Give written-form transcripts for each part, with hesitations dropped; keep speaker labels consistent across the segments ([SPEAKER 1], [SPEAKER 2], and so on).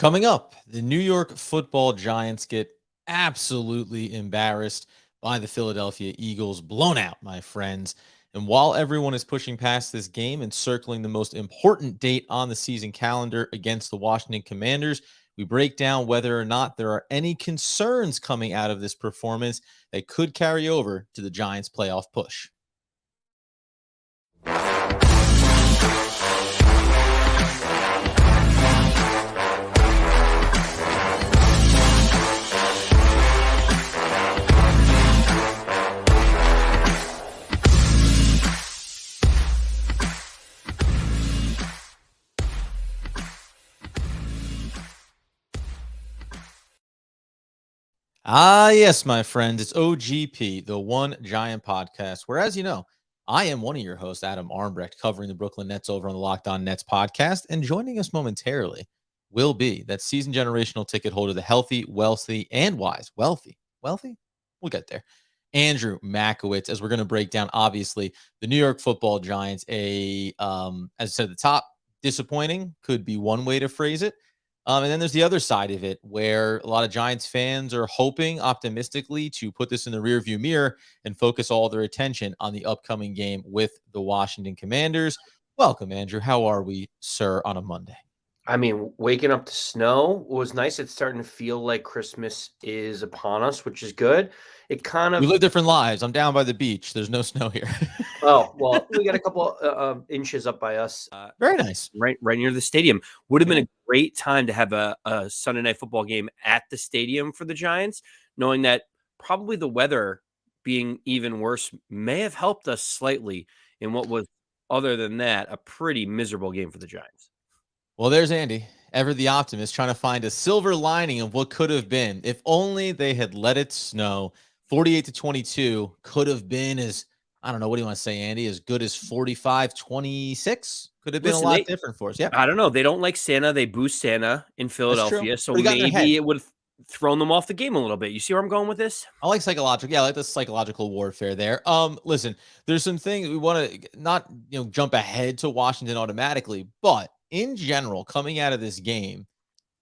[SPEAKER 1] Coming up, the New York Football Giants get absolutely embarrassed by the Philadelphia Eagles, blown out, my friends. And while everyone is pushing past this game and circling the most important date on the season calendar against the Washington Commanders, we break down whether or not there are any concerns coming out of this performance that could carry over to the Giants' playoff push. Yes, my friends, it's OGP, the One Giant Podcast, where, as you know, I am one of your hosts, Adam Armbrecht, covering the Brooklyn Nets over on the Locked On Nets podcast, and joining us momentarily will be that season generational ticket holder, the healthy, wealthy, and wise. Wealthy? We'll get there. Andrew Makowitz, as we're going to break down, obviously, the New York Football Giants, as I said at the top, disappointing could be one way to phrase it. And then there's the other side of it where a lot of Giants fans are hoping optimistically to put this in the rearview mirror and focus all their attention on the upcoming game with the Washington Commanders. Welcome, Andrew. How are we, sir, on a Monday?
[SPEAKER 2] I mean, waking up to snow was nice. It's starting to feel like Christmas is upon us, which is good. It kind of
[SPEAKER 1] We live different lives. I'm down by the beach. There's no snow here.
[SPEAKER 2] Oh, well, we got a couple inches up by us.
[SPEAKER 1] Very nice.
[SPEAKER 3] Right near the stadium. Would have been a great time to have a Sunday night football game at the stadium for the Giants, knowing that probably the weather being even worse may have helped us slightly in what was, other than that, a pretty miserable game for the Giants.
[SPEAKER 1] Well, there's Andy, ever the optimist, trying to find a silver lining of what could have been. If only they had let it snow. 48-22 could have been as, I don't know, what do you want to say, Andy? As good as 45-26? Could have been a lot different for us. Yeah.
[SPEAKER 3] I don't know. They don't like Santa. They boo Santa in Philadelphia. So maybe it would have thrown them off the game a little bit. You see where I'm going with this?
[SPEAKER 1] I like psychological. Yeah, I like the psychological warfare there. Listen, there's some things we want to not, jump ahead to Washington automatically, but in general, coming out of this game,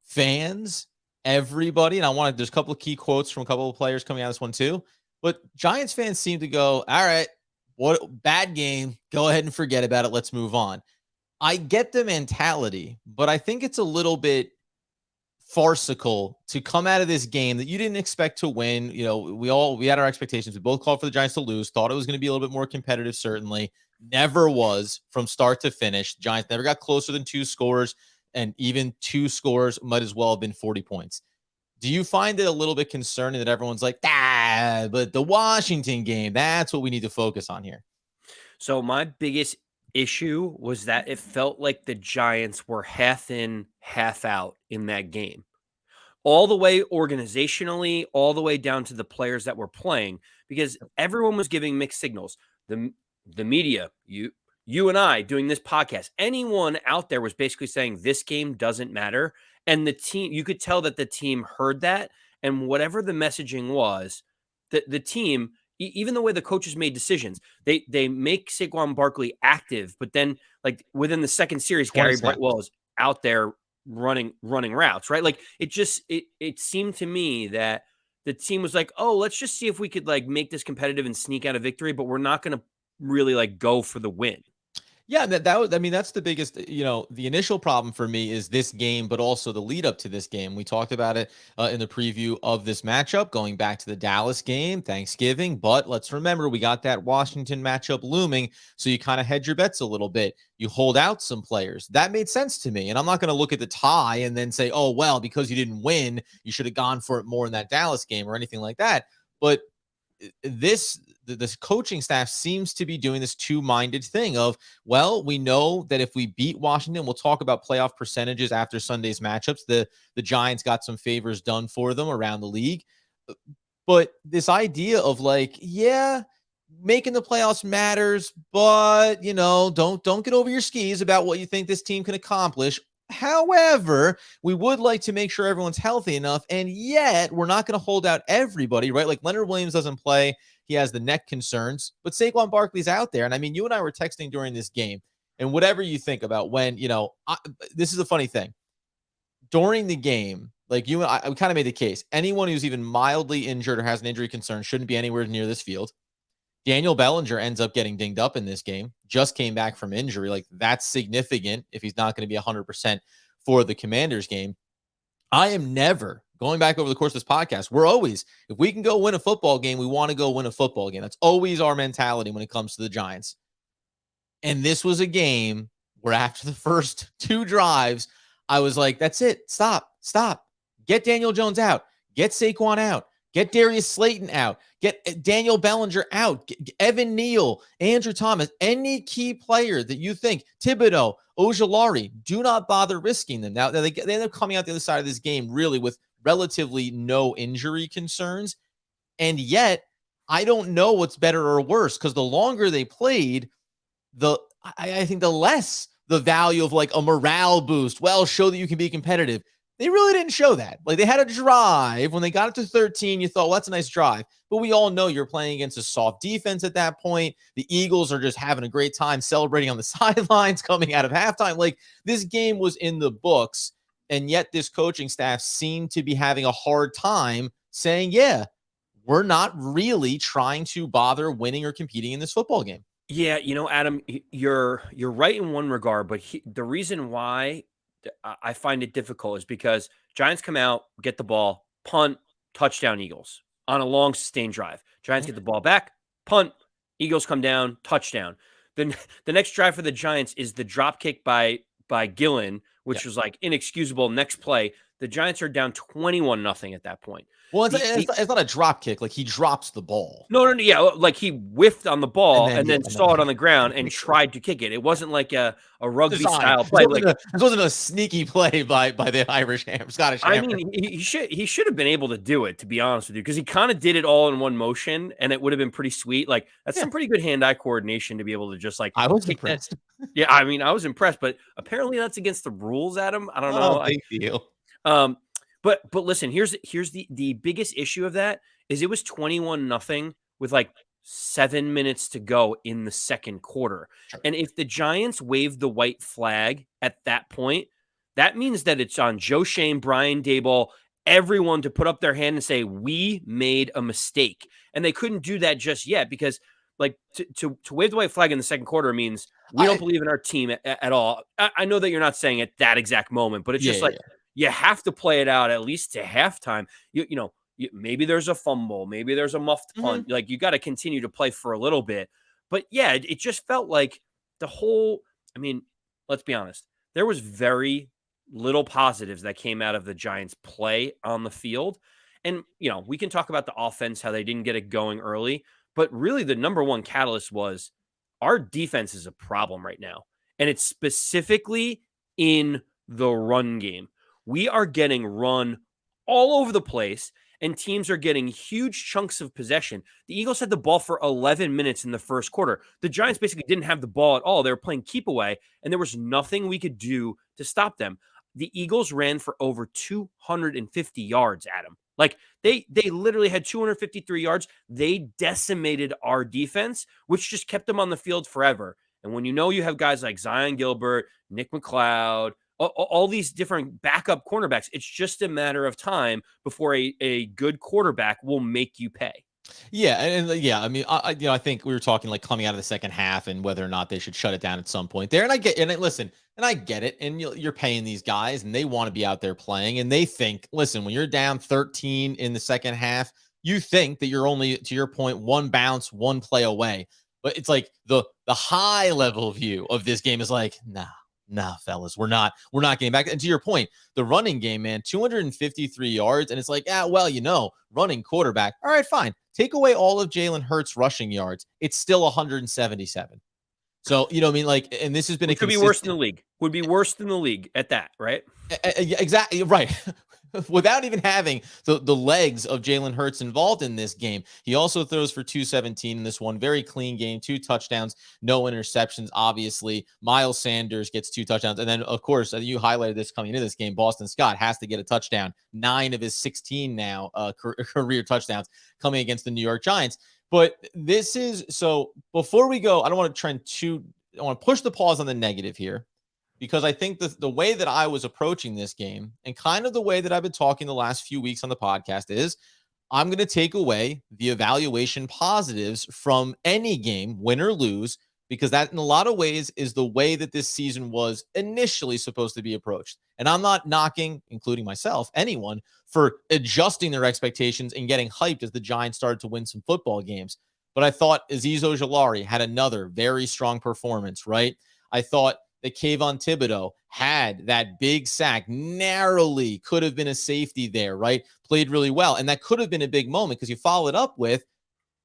[SPEAKER 1] fans, everybody, and there's a couple of key quotes from a couple of players coming out of this one too, but Giants fans seem to go, all right, what bad game, go ahead and forget about it. Let's move on. I get the mentality, but I think it's a little bit farcical to come out of this game that you didn't expect to win. We had our expectations. We both called for the Giants to lose, thought it was going to be a little bit more competitive, certainly. Never was from start to finish. Giants never got closer than 2 scores, and even 2 scores might as well have been 40 points. Do you find it a little bit concerning that everyone's like, but the Washington game, that's what we need to focus on here?
[SPEAKER 3] So my biggest issue was that it felt like the Giants were half in, half out in that game. All the way organizationally, all the way down to the players that were playing, because everyone was giving mixed signals. The media, you and I doing this podcast, anyone out there was basically saying this game doesn't matter. And the team, you could tell that the team heard that. And whatever the messaging was, the team, even the way the coaches made decisions, they make Saquon Barkley active, but then like within the second series, Gary Brightwell is out there running routes, right? Like it seemed to me that the team was like, oh, let's just see if we could like make this competitive and sneak out a victory, but we're not going to really like go for the win.
[SPEAKER 1] Yeah, that's the biggest, the initial problem for me is this game, but also the lead up to this game. We talked about it in the preview of this matchup, going back to the Dallas game, Thanksgiving. But let's remember, we got that Washington matchup looming. So you kind of hedge your bets a little bit. You hold out some players. That made sense to me. And I'm not going to look at the tie and then say, oh, well, because you didn't win, you should have gone for it more in that Dallas game or anything like that. But this coaching staff seems to be doing this two-minded thing of, well, we know that if we beat Washington, we'll talk about playoff percentages after Sunday's matchups. The Giants got some favors done for them around the league. But this idea of like, yeah, making the playoffs matters, but, don't get over your skis about what you think this team can accomplish. However, we would like to make sure everyone's healthy enough, and yet we're not going to hold out everybody, right? Like Leonard Williams doesn't play. He has the neck concerns, but Saquon Barkley's out there. And I mean, you and I were texting during this game, and whatever you think about when, this is a funny thing. during the game, like you and I kind of made the case. Anyone who's even mildly injured or has an injury concern shouldn't be anywhere near this field. Daniel Bellinger ends up getting dinged up in this game, just came back from injury. Like, that's significant if he's not going to be 100% for the Commanders game. I am never going back over the course of this podcast. We're always, if we can go win a football game, we want to go win a football game. That's always our mentality when it comes to the Giants. And this was a game where after the first 2 drives, I was like, that's it. Stop. Get Daniel Jones out. Get Saquon out. Get Darius Slayton out. Get Daniel Bellinger out. Get Evan Neal, Andrew Thomas, any key player that you think, Thibodeau, Ojulari, do not bother risking them. Now, they end up coming out the other side of this game really with relatively no injury concerns. And yet, I don't know what's better or worse, because the longer they played, I think the less the value of like a morale boost. Well, show that you can be competitive. They really didn't show that. Like, they had a drive. When they got it to 13, you thought, well, that's a nice drive. But we all know you're playing against a soft defense at that point. The Eagles are just having a great time celebrating on the sidelines coming out of halftime. Like, this game was in the books, and yet this coaching staff seemed to be having a hard time saying, yeah, we're not really trying to bother winning or competing in this football game.
[SPEAKER 3] Yeah, Adam, you're right in one regard, but the reason why I find it difficult is because Giants come out, get the ball, punt, touchdown Eagles on a long sustained drive. Giants get the ball back, punt, Eagles come down, touchdown. Then the next drive for the Giants is the drop kick by Gillen, which was like inexcusable. Next play, the Giants are down 21-0 at that point.
[SPEAKER 1] Well, it's not a drop kick. Like, he drops the ball.
[SPEAKER 3] No, yeah, like he whiffed on the ball and then saw it on the ground and tried to kick it. It wasn't like a rugby style play.
[SPEAKER 1] This wasn't a sneaky play by the Scottish Hammer.
[SPEAKER 3] I mean, he should have been able to do it, to be honest with you, because he kind of did it all in one motion, and it would have been pretty sweet. Like, that's some pretty good hand-eye coordination to be able to just like.
[SPEAKER 1] I was impressed.
[SPEAKER 3] Yeah, I mean, I was impressed, but apparently that's against the rules, Adam. I don't know.
[SPEAKER 1] Big deal.
[SPEAKER 3] But listen, here's the biggest issue of that is it was 21-0 with like 7 minutes to go in the second quarter. Sure. And if the Giants waved the white flag at that point, that means that it's on Joe Shane, Brian Daboll, everyone to put up their hand and say, we made a mistake. And they couldn't do that just yet because like to wave the white flag in the second quarter means we don't believe in our team at all. I know that you're not saying at that exact moment, but it's just like, you have to play it out at least to halftime. Maybe there's a fumble, maybe there's a muffed punt. Like, you got to continue to play for a little bit. But yeah, it just felt like the whole. I mean, let's be honest. There was very little positives that came out of the Giants' play on the field, and we can talk about the offense, how they didn't get it going early. But really, the number one catalyst was our defense is a problem right now, and it's specifically in the run game. We are getting run all over the place, and teams are getting huge chunks of possession. The Eagles had the ball for 11 minutes in the first quarter. The Giants basically didn't have the ball at all. They were playing keep away, and there was nothing we could do to stop them. The Eagles ran for over 250 yards, Adam. Like, they literally had 253 yards. They decimated our defense, which just kept them on the field forever. And when you have guys like Zion Gilbert, Nick McLeod, all these different backup cornerbacks, it's just a matter of time before a good quarterback will make you pay.
[SPEAKER 1] Yeah, I mean, I think we were talking like coming out of the second half and whether or not they should shut it down at some point there. And I get it. And you're paying these guys, and they want to be out there playing, and they think, listen, when you're down 13 in the second half, you think that you're only, to your point, one bounce, one play away. But it's like the high level view of this game is like, nah, fellas, we're not getting back. And to your point, the running game, man, 253 yards. And it's like, running quarterback. All right, fine. Take away all of Jalen Hurts' rushing yards. It's still 177. So, what I mean? Like, and this has been
[SPEAKER 3] could be worse than the league. Would be worse than the league at that, right?
[SPEAKER 1] Exactly. Right. Without even having the legs of Jalen Hurts involved in this game. He also throws for 217 in this one. Very clean game, 2 touchdowns, no interceptions, obviously. Miles Sanders gets 2 touchdowns. And then, of course, you highlighted this coming into this game, Boston Scott has to get a touchdown. 9 of his 16 now career touchdowns coming against the New York Giants. But this is, so before we go, I don't want to I want to push the pause on the negative here, because I think the way that I was approaching this game and kind of the way that I've been talking the last few weeks on the podcast is I'm going to take away the evaluation positives from any game, win or lose, because that in a lot of ways is the way that this season was initially supposed to be approached. And I'm not knocking, including myself, anyone for adjusting their expectations and getting hyped as the Giants started to win some football games. But I thought Azeez Ojulari had another very strong performance, right? I thought that Kayvon Thibodeau had that big sack, narrowly could have been a safety there, right? Played really well. And that could have been a big moment because you follow it up with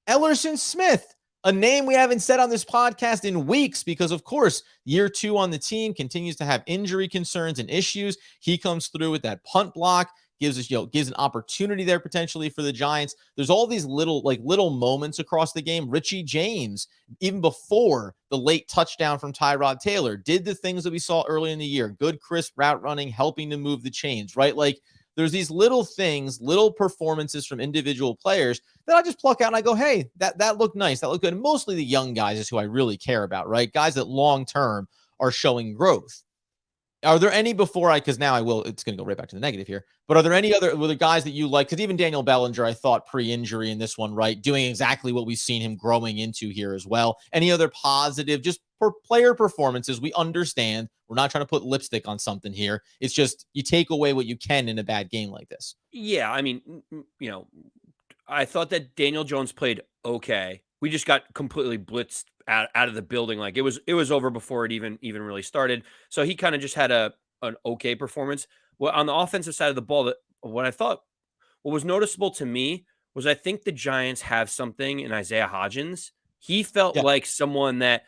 [SPEAKER 1] Ellerson Smith, a name we haven't said on this podcast in weeks because, of course, year 2 on the team continues to have injury concerns and issues. He comes through with that punt block, gives us, gives an opportunity there potentially for the Giants. There's all these little moments across the game. Richie James, even before the late touchdown from Tyrod Taylor, did the things that we saw early in the year. Good, crisp route running, helping to move the chains, right? Like, there's these little things, little performances from individual players that I just pluck out and I go, hey, that looked nice. That looked good. And mostly the young guys is who I really care about, right? Guys that long-term are showing growth. Are there any because now it's going to go right back to the negative here, but are there any other guys that you like? Because even Daniel Bellinger, I thought pre-injury in this one, right? Doing exactly what we've seen him growing into here as well. Any other positive, just for player performances? We understand we're not trying to put lipstick on something here. It's just you take away what you can in a bad game like this.
[SPEAKER 3] Yeah. I mean, I thought that Daniel Jones played okay. We just got completely blitzed out of the building. Like it was over before it even really started. So he kind of just had an okay performance. Well, on the offensive side of the ball, what was noticeable to me was I think the Giants have something in Isaiah Hodgins. He felt like someone that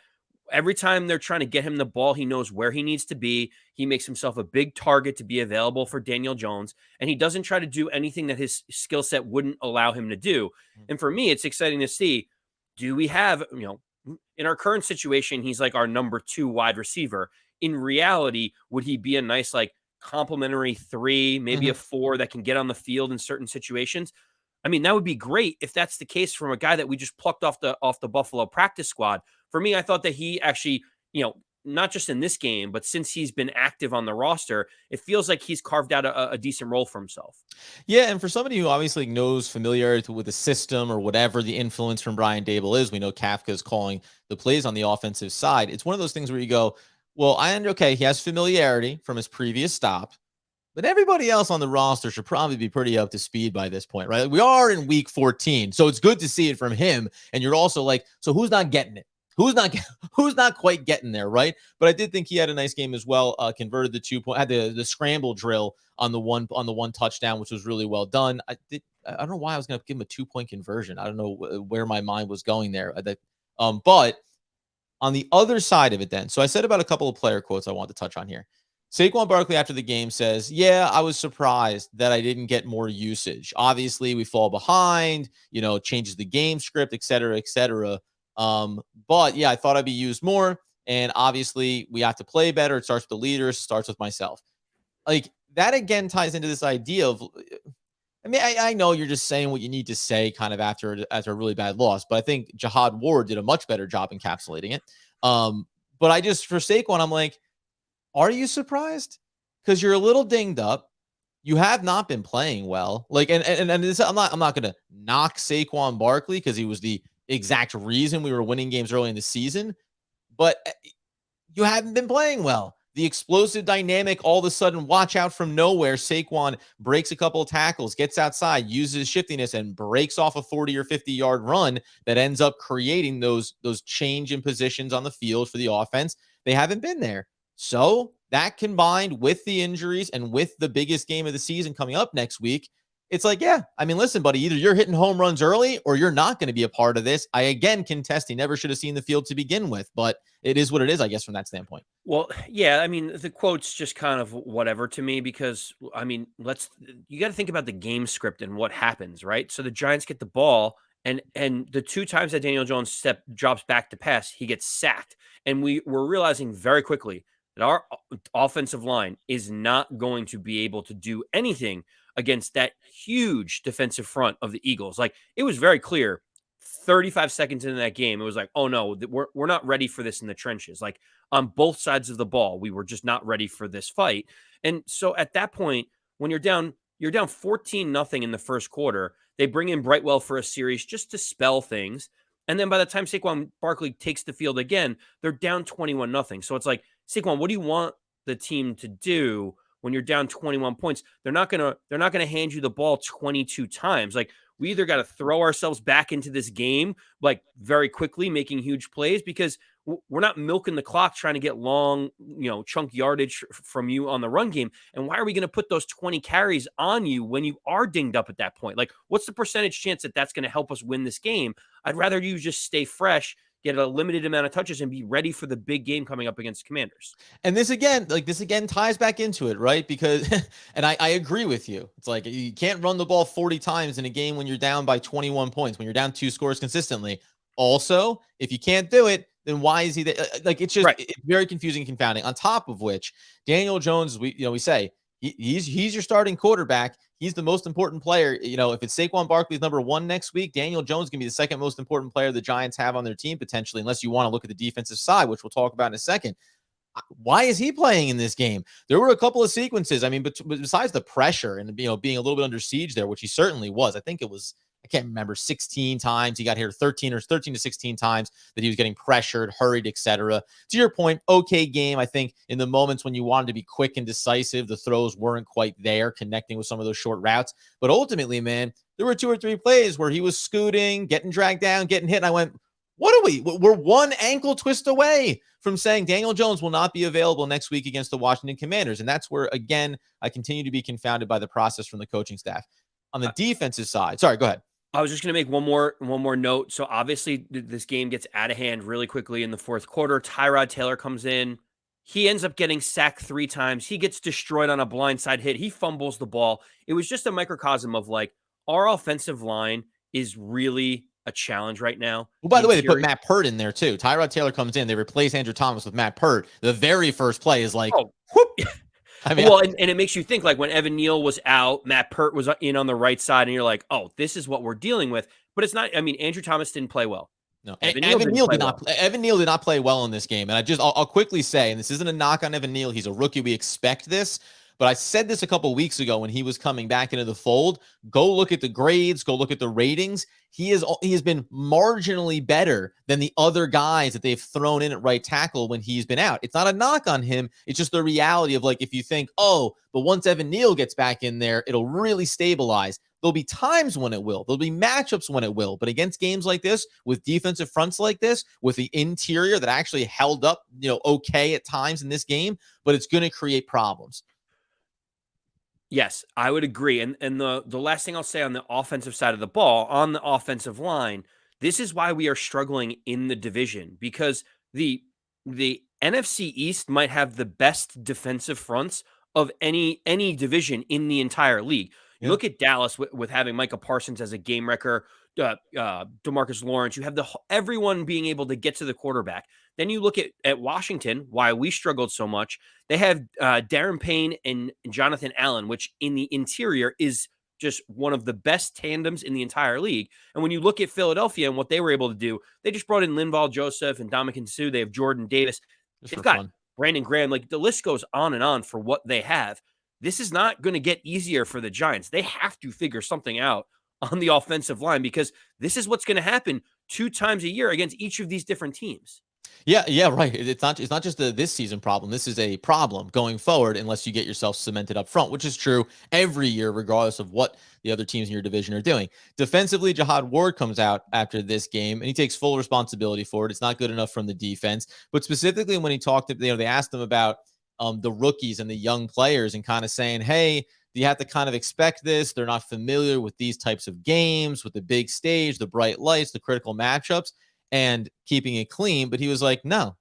[SPEAKER 3] every time they're trying to get him the ball, he knows where he needs to be. He makes himself a big target to be available for Daniel Jones, and he doesn't try to do anything that his skill set wouldn't allow him to do. And for me, it's exciting to see, do we have, in our current situation, he's like our number 2 wide receiver. In reality, would he be a nice, like, complimentary 3, maybe a 4 that can get on the field in certain situations? I mean, that would be great if that's the case from a guy that we just plucked off the Buffalo practice squad. For me, I thought that he actually, not just in this game, but since he's been active on the roster, it feels like he's carved out a decent role for himself.
[SPEAKER 1] Yeah, and for somebody who obviously knows familiarity with the system or whatever the influence from Brian Dable is, we know Kafka is calling the plays on the offensive side. It's one of those things where you go, well, he has familiarity from his previous stop, but everybody else on the roster should probably be pretty up to speed by this point, right? We are in week 14, so it's good to see it from him. And you're also like, so who's not getting it? Who's not quite getting there, right? But I did think he had a nice game as well. Converted the 2 point, had the scramble drill on the one touchdown, which was really well done. I don't know why I was going to give him a 2-point conversion. I don't know where my mind was going there. But on the other side of it, then, so I said about a couple of player quotes I want to touch on here. Saquon Barkley after the game says, yeah, I was surprised that I didn't get more usage. Obviously, we fall behind, changes the game script, et cetera, et cetera. But yeah, I thought I'd be used more. And obviously we have to play better. It starts with the leaders, starts with myself. Like that again ties into this idea of, I know you're just saying what you need to say kind of after a really bad loss, but I think Jihad Ward did a much better job encapsulating it. But for Saquon, I'm like, are you surprised? Because you're a little dinged up. You have not been playing well. Like, and this, I'm not going to knock Saquon Barkley because he was the exact reason we were winning games early in the season, but you haven't been playing well. The explosive dynamic, all of a sudden, watch out from nowhere. Saquon breaks a couple of tackles, gets outside, uses shiftiness, and breaks off a 40 or 50-yard run that ends up creating those change in positions on the field for the offense. They haven't been there. So that combined with the injuries and with the biggest game of the season coming up next week, it's like, yeah, listen, buddy, either you're hitting home runs early or you're not going to be a part of this. I, again, contest he never should have seen the field to begin with, but it is what it is, I guess, from that standpoint.
[SPEAKER 3] Well, yeah, the quote's just kind of whatever to me because, you got to think about the game script and what happens, right? So the Giants get the ball and the 2 times that Daniel Jones drops back to pass, he gets sacked. And we're realizing very quickly that our offensive line is not going to be able to do anything against that huge defensive front of the Eagles. Like, it was very clear 35 seconds into that game, it was like, oh no, we're not ready for this in the trenches. Like on both sides of the ball, we were just not ready for this fight. And so at that point, when you're down 14-0 in the first quarter. They bring in Brightwell for a series just to spell things. And then by the time Saquon Barkley takes the field again, they're down 21-0. So it's like, Saquon, what do you want the team to do when you're down 21 points? They're not gonna hand you the ball 22 times. Like, we either got to throw ourselves back into this game like very quickly, making huge plays, because we're not milking the clock trying to get long, chunk yardage from you on the run game. And why are we going to put those 20 carries on you when you are dinged up at that point? Like, what's the percentage chance that that's going to help us win this game? I'd rather you just stay fresh, get a limited amount of touches, and be ready for the big game coming up against Commanders.
[SPEAKER 1] And this again ties back into it, right? Because, and I agree with you. It's like you can't run the ball 40 times in a game when you're down by 21 points, when you're down 2 scores consistently. Also, if you can't do it, then why is he there? Like, it's just It's very confusing and confounding. On top of which, Daniel Jones, we say he's your starting quarterback. He's the most important player. If it's Saquon Barkley's number 1 next week, Daniel Jones is going to be the second most important player the Giants have on their team potentially, unless you want to look at the defensive side, which we'll talk about in a second. Why is he playing in this game? There were a couple of sequences. I mean, but besides the pressure and being a little bit under siege there, which he certainly was. I think it was, I can't remember, 16 times he got here, 13 to 16 times that he was getting pressured, hurried, etc. To your point, okay game. I think in the moments when you wanted to be quick and decisive, the throws weren't quite there, connecting with some of those short routes. But ultimately, man, there were 2 or 3 plays where he was scooting, getting dragged down, getting hit, and I went, what are we? We're one ankle twist away from saying Daniel Jones will not be available next week against the Washington Commanders. And that's where, again, I continue to be confounded by the process from the coaching staff. On the defensive side, sorry, go ahead.
[SPEAKER 3] I was just going to make one more note. So obviously this game gets out of hand really quickly in the fourth quarter. Tyrod Taylor comes in. He ends up getting sacked 3 times. He gets destroyed on a blindside hit. He fumbles the ball. It was just a microcosm of like, our offensive line is really a challenge right now.
[SPEAKER 1] Well, by the way, they put Matt Pert in there too. Tyrod Taylor comes in. They replace Andrew Thomas with Matt Pert. The very first play is like, whoop.
[SPEAKER 3] I mean, well, and it makes you think, like, when Evan Neal was out, Matt Pert was in on the right side, and you're like, oh, this is what we're dealing with. But it's not. I mean, Andrew Thomas didn't play well.
[SPEAKER 1] No, Evan Neal did not. Evan Neal did not play well in this game. And I'll quickly say, and this isn't a knock on Evan Neal. He's a rookie. We expect this. But I said this a couple weeks ago when he was coming back into the fold. Go look at the grades. Go look at the ratings. He has been marginally better than the other guys that they've thrown in at right tackle when he's been out. It's not a knock on him. It's just the reality of, like, if you think, oh, but once Evan Neal gets back in there, it'll really stabilize. There'll be times when it will. There'll be matchups when it will. But against games like this, with defensive fronts like this, with the interior that actually held up, okay at times in this game, but it's going to create problems.
[SPEAKER 3] Yes, I would agree. And the last thing I'll say on the offensive side of the ball, on the offensive line, this is why we are struggling in the division, because the NFC East might have the best defensive fronts of any division in the entire league. You look at Dallas with having Micah Parsons as a game wrecker, DeMarcus Lawrence. You have everyone being able to get to the quarterback. Then you look at Washington, why we struggled so much. They have Darren Payne and Jonathan Allen, which in the interior is just one of the best tandems in the entire league. And when you look at Philadelphia and what they were able to do, they just brought in Linval Joseph and Ndamukong Suh. They have Jordan Davis. They've got Brandon Graham. Like, the list goes on and on for what they have. This is not going to get easier for the Giants. They have to figure something out on the offensive line, because this is what's going to happen 2 times a year against each of these different teams.
[SPEAKER 1] Yeah, right. It's not just this season problem. This is a problem going forward unless you get yourself cemented up front, which is true every year, regardless of what the other teams in your division are doing. Defensively, Jihad Ward comes out after this game, and he takes full responsibility for it. It's not good enough from the defense. But specifically when he talked, they asked him about the rookies and the young players, and kind of saying, hey, you have to kind of expect this. They're not familiar with these types of games, with the big stage, the bright lights, the critical matchups, and keeping it clean. But he was like, no,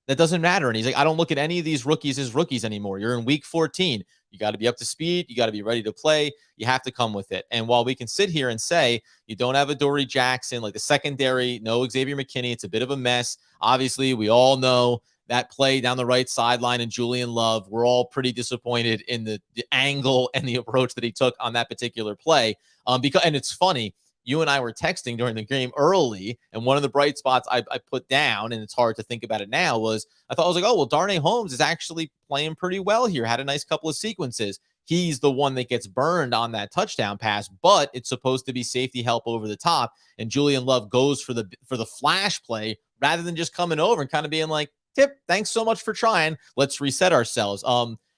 [SPEAKER 1] that doesn't matter. And he's like, I don't look at any of these rookies as rookies anymore. You're in week 14. You got to be up to speed. You got to be ready to play. You have to come with it. And while we can sit here and say you don't have a Dory Jackson, like the secondary, no Xavier McKinney, it's a bit of a mess. Obviously, we all know that play down the right sideline and Julian Love, we're all pretty disappointed in the angle and the approach that he took on that particular play. And it's funny, you and I were texting during the game early, and one of the bright spots I put down, and it's hard to think about it now, was I was like, oh, well, Darnay Holmes is actually playing pretty well here. Had a nice couple of sequences. He's the one that gets burned on that touchdown pass, but it's supposed to be safety help over the top. And Julian Love goes for the flash play rather than just coming over and kind of being like, Tip, thanks so much for trying. Let's reset ourselves.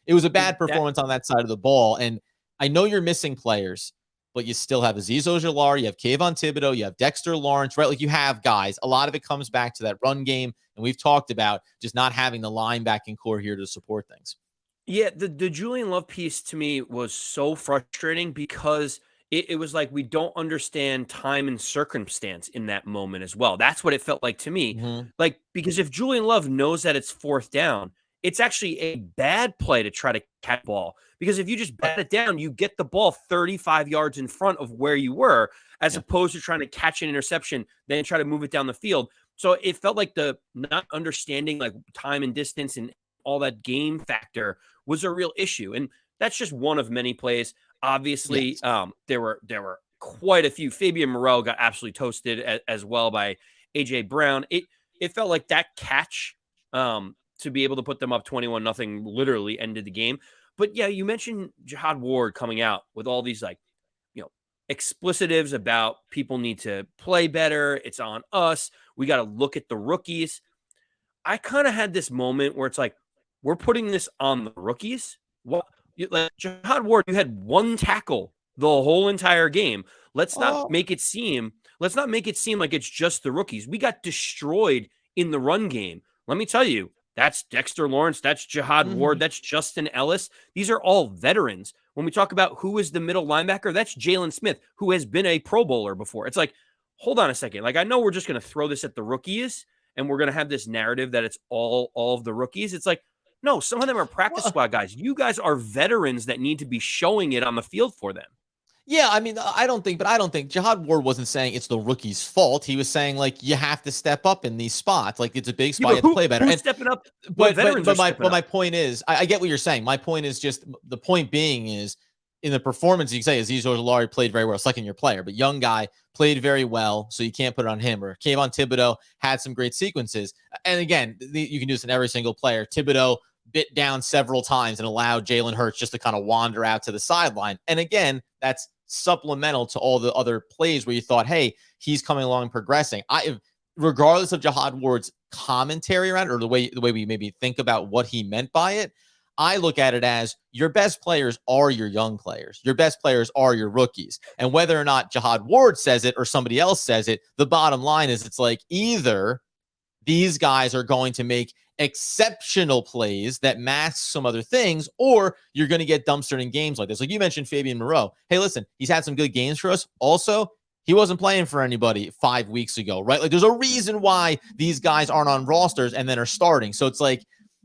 [SPEAKER 1] It was a bad performance on that side of the ball. And I know you're missing players, but you still have Azeez Ojulari, you have Kayvon Thibodeau, you have Dexter Lawrence, right? Like, you have guys. A lot of it comes back to that run game. And we've talked about just not having the linebacking core here to support things.
[SPEAKER 3] Yeah, the Julian Love piece to me was so frustrating because it was like we don't understand time and circumstance in that moment as well. That's what it felt like to me.
[SPEAKER 1] Mm-hmm.
[SPEAKER 3] Like, because if Julian Love knows that it's fourth down, it's actually a bad play to try to catch the ball. Because if you just bat it down, you get the ball 35 yards in front of where you were, as opposed to trying to catch an interception, then try to move it down the field. So it felt like the not understanding like time and distance and all that game factor was a real issue. And that's just one of many plays. Obviously, there were quite a few. Fabian Moreau got absolutely toasted as well by AJ Brown. It felt like that catch to be able to put them up 21-0 literally ended the game. But yeah, you mentioned Jihad Ward coming out with all these like, explicitives about people need to play better. It's on us. We got to look at the rookies. I kind of had this moment where it's like, we're putting this on the rookies. What? Like Jihad Ward, you had one tackle the whole entire game. Let's not make it seem like it's just the rookies. We got destroyed in the run game. Let me tell you, that's Dexter Lawrence, that's Jihad Ward, that's Justin Ellis. These are all veterans. When we talk about who is the middle linebacker, that's Jalen Smith, who has been a Pro Bowler before. It's like, hold on a second. Like, I know we're just going to throw this at the rookies, and we're going to have this narrative that it's all of the rookies. It's like, no, some of them are practice squad guys. You guys are veterans that need to be showing it on the field for them.
[SPEAKER 1] Yeah, I mean, I don't think Jihad Ward wasn't saying it's the rookie's fault. He was saying, like, you have to step up in these spots. Like, it's a big spot. You have to play better.
[SPEAKER 3] Who's stepping up? But
[SPEAKER 1] my point is, I get what you're saying. My point is just, the point being is, in the performance, you can say Azeez Ojulari played very well, second-year player, but young guy, played very well, so you can't put it on him. Or Kayvon Thibodeau had some great sequences. And again, you can do this in every single player. Thibodeau bit down several times and allowed Jalen Hurts just to kind of wander out to the sideline. And again, that's supplemental to all the other plays where you thought, hey, he's coming along and progressing. Regardless of Jihad Ward's commentary around it, or the way we maybe think about what he meant by it, I look at it as your best players are your young players. Your best players are your rookies. And whether or not Jihad Ward says it or somebody else says it, the bottom line is, it's like, either these guys are going to make exceptional plays that mask some other things, or you're going to get dumpstered in games like this. Like you mentioned Fabian Moreau. Hey, listen, he's had some good games for us. Also, he wasn't playing for anybody 5 weeks ago, right? Like, there's a reason why these guys aren't on rosters and then are starting. So it's like,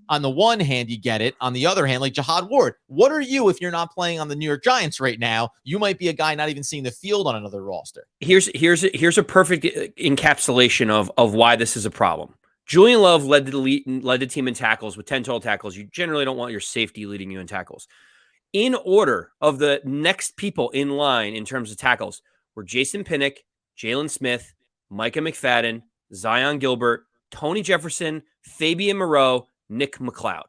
[SPEAKER 1] on the one hand, you get it. On the other hand, like Jihad Ward, what are you if you're not playing on the New York Giants right now? You might be a guy not even seeing the field on another roster.
[SPEAKER 3] Here's a perfect encapsulation of why this is a problem. Julian Love led the team in tackles with 10 total tackles. You generally don't want your safety leading you in tackles. In order of the next people in line in terms of tackles were Jason Pinnock, Jalen Smith, Micah McFadden, Zion Gilbert, Tony Jefferson, Fabian Moreau, Nick McLeod.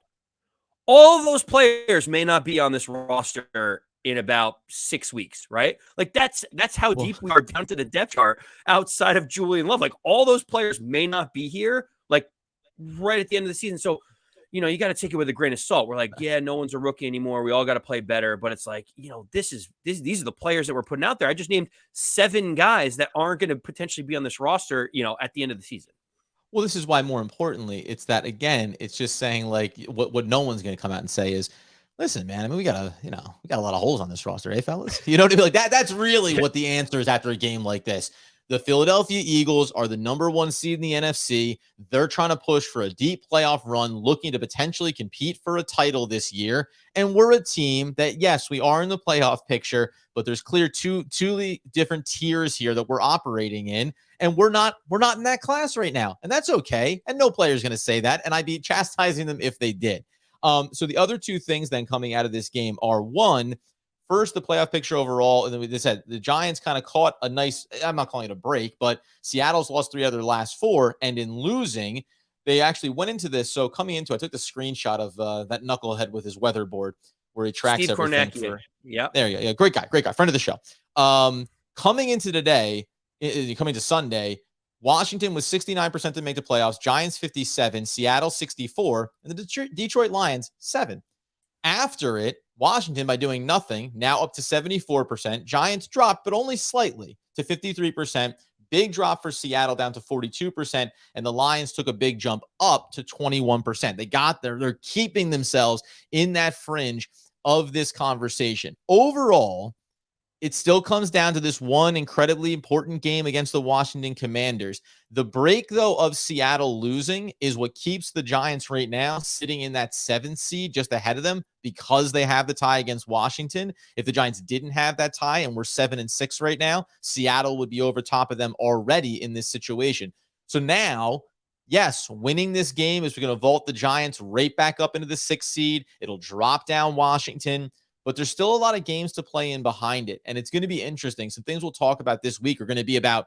[SPEAKER 3] All of those players may not be on this roster in about 6 weeks, right? Like, that's how deep we are down to the depth chart outside of Julian Love. Like, all those players may not be here, like, right at the end of the season. So, you got to take it with a grain of salt. We're like, yeah, no one's a rookie anymore. We all got to play better. But it's like, these are the players that we're putting out there. I just named 7 guys that aren't going to potentially be on this roster, at the end of the season.
[SPEAKER 1] Well, this is why, more importantly, it's that, again, it's just saying, like, what no one's going to come out and say is, listen, man, I mean, we got a lot of holes on this roster, eh, fellas? You know what I mean? Like, that's really what the answer is after a game like this. The Philadelphia Eagles are the #1 seed in the NFC. They're trying to push for a deep playoff run, looking to potentially compete for a title this year. And we're a team that, yes, we are in the playoff picture, but there's clear two different tiers here that we're operating in. And we're not in that class right now. And that's okay. And no player is going to say that. And I'd be chastising them if they did. So the other two things then coming out of this game are, one, first the playoff picture overall, and then we said the Giants kind of caught a nice, I'm not calling it a break, but Seattle's lost 3 out of their last 4, and in losing, they actually went into this. So coming into, I took the screenshot of that knucklehead with his weatherboard where he tracks
[SPEAKER 3] Steve
[SPEAKER 1] everything.
[SPEAKER 3] Kornacki. Yep.
[SPEAKER 1] There you go. Yeah, great guy, friend of the show. Coming into today, coming to Sunday, Washington was 69% to make the playoffs, Giants 57, Seattle 64, and the Detroit Lions 7. After it, Washington, by doing nothing, now up to 74%. Giants dropped, but only slightly, to 53%. Big drop for Seattle down to 42%. And the Lions took a big jump up to 21%. They got there. They're keeping themselves in that fringe of this conversation. Overall, it still comes down to this one incredibly important game against the Washington Commanders. The break, though, of Seattle losing is what keeps the Giants right now sitting in that 7th seed just ahead of them because they have the tie against Washington. If the Giants didn't have that tie and we're 7-6 right now, Seattle would be over top of them already in this situation. So now, yes, winning this game is going to vault the Giants right back up into the 6th seed. It'll drop down Washington. But there's still a lot of games to play in behind it. And it's going to be interesting. Some things we'll talk about this week are going to be about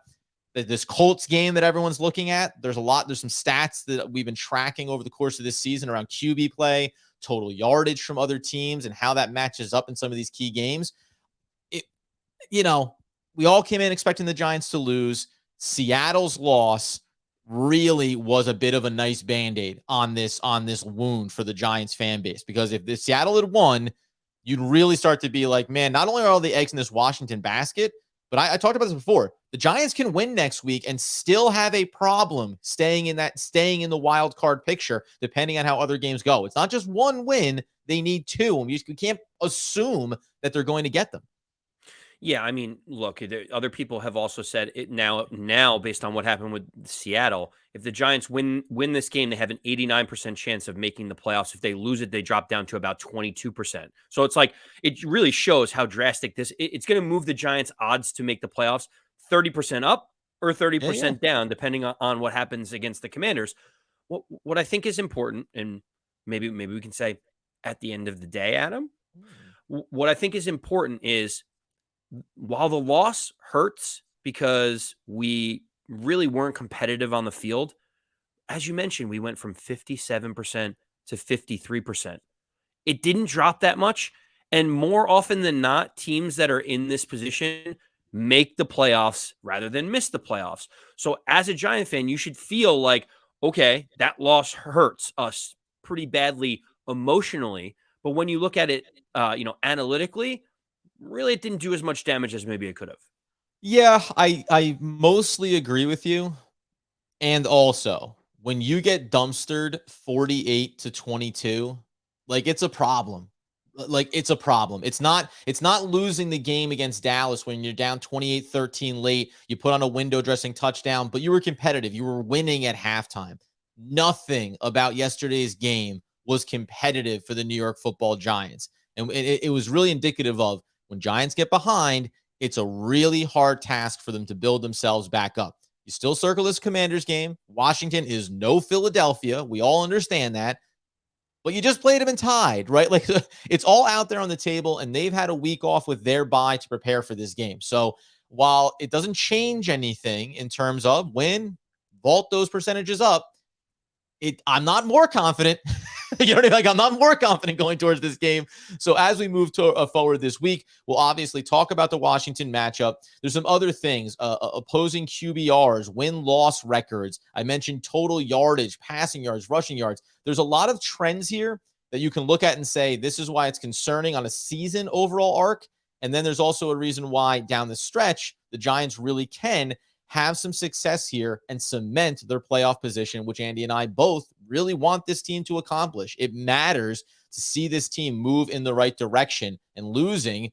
[SPEAKER 1] this Colts game that everyone's looking at. There's some stats that we've been tracking over the course of this season around QB play, total yardage from other teams, and how that matches up in some of these key games. We all came in expecting the Giants to lose. Seattle's loss really was a bit of a nice Band-Aid on this wound for the Giants fan base. Because if the Seattle had won, you'd really start to be like, man, not only are all the eggs in this Washington basket, but I talked about this before. The Giants can win next week and still have a problem staying in the wild card picture, depending on how other games go. It's not just one win. They need 2. And we can't assume that they're going to get them.
[SPEAKER 3] Yeah, I mean, look, other people have also said it now based on what happened with Seattle, if the Giants win this game, they have an 89% chance of making the playoffs. If they lose it, they drop down to about 22%. So it's like, it really shows how drastic it's going to move the Giants' odds to make the playoffs 30% up or 30% down, depending on what happens against the Commanders. What I think is important, and maybe we can say at the end of the day, Adam, what I think is important is, while the loss hurts because we really weren't competitive on the field, as you mentioned, we went from 57% to 53%. It didn't drop that much. And more often than not, teams that are in this position make the playoffs rather than miss the playoffs. So as a Giant fan, you should feel like, okay, that loss hurts us pretty badly emotionally. But when you look at it, analytically, really, it didn't do as much damage as maybe it could have.
[SPEAKER 1] Yeah, I mostly agree with you. And also, when you get dumpstered 48-22, like, it's a problem. It's a problem. It's not losing the game against Dallas when you're down 28-13 late. You put on a window dressing touchdown, but you were competitive. You were winning at halftime. Nothing about yesterday's game was competitive for the New York Football Giants. And it was really indicative of, when Giants get behind, it's a really hard task for them to build themselves back up. You still circle this Commanders game. Washington is no Philadelphia. We all understand that. But you just played them and tied, right? Like, it's all out there on the table, and they've had a week off with their bye to prepare for this game. So while it doesn't change anything in terms of win, vault those percentages up, I'm not more confident. You know what I mean? Like, I'm not more confident going towards this game. So as we move forward this week, we'll obviously talk about the Washington matchup. There's some other things, opposing QBRs, win-loss records. I mentioned total yardage, passing yards, rushing yards. There's a lot of trends here that you can look at and say, this is why it's concerning on a season overall arc. And then there's also a reason why down the stretch, the Giants really can have some success here and cement their playoff position, which Andy and I both really want this team to accomplish. It matters to see this team move in the right direction, and losing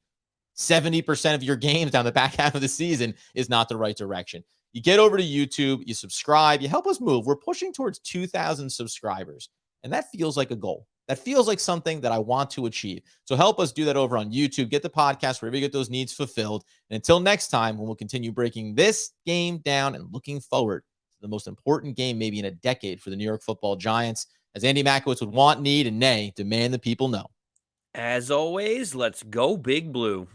[SPEAKER 1] 70% of your games down the back half of the season is not the right direction. You get over to YouTube, you subscribe, you help us move. We're pushing towards 2,000 subscribers, and that feels like a goal. That feels like something that I want to achieve. So help us do that over on YouTube. Get the podcast wherever you get those needs fulfilled. And until next time, when we'll continue breaking this game down and looking forward to the most important game maybe in a decade for the New York Football Giants, as Andy Makowitz would want, need, and nay, demand the people know.
[SPEAKER 3] As always, let's go Big Blue.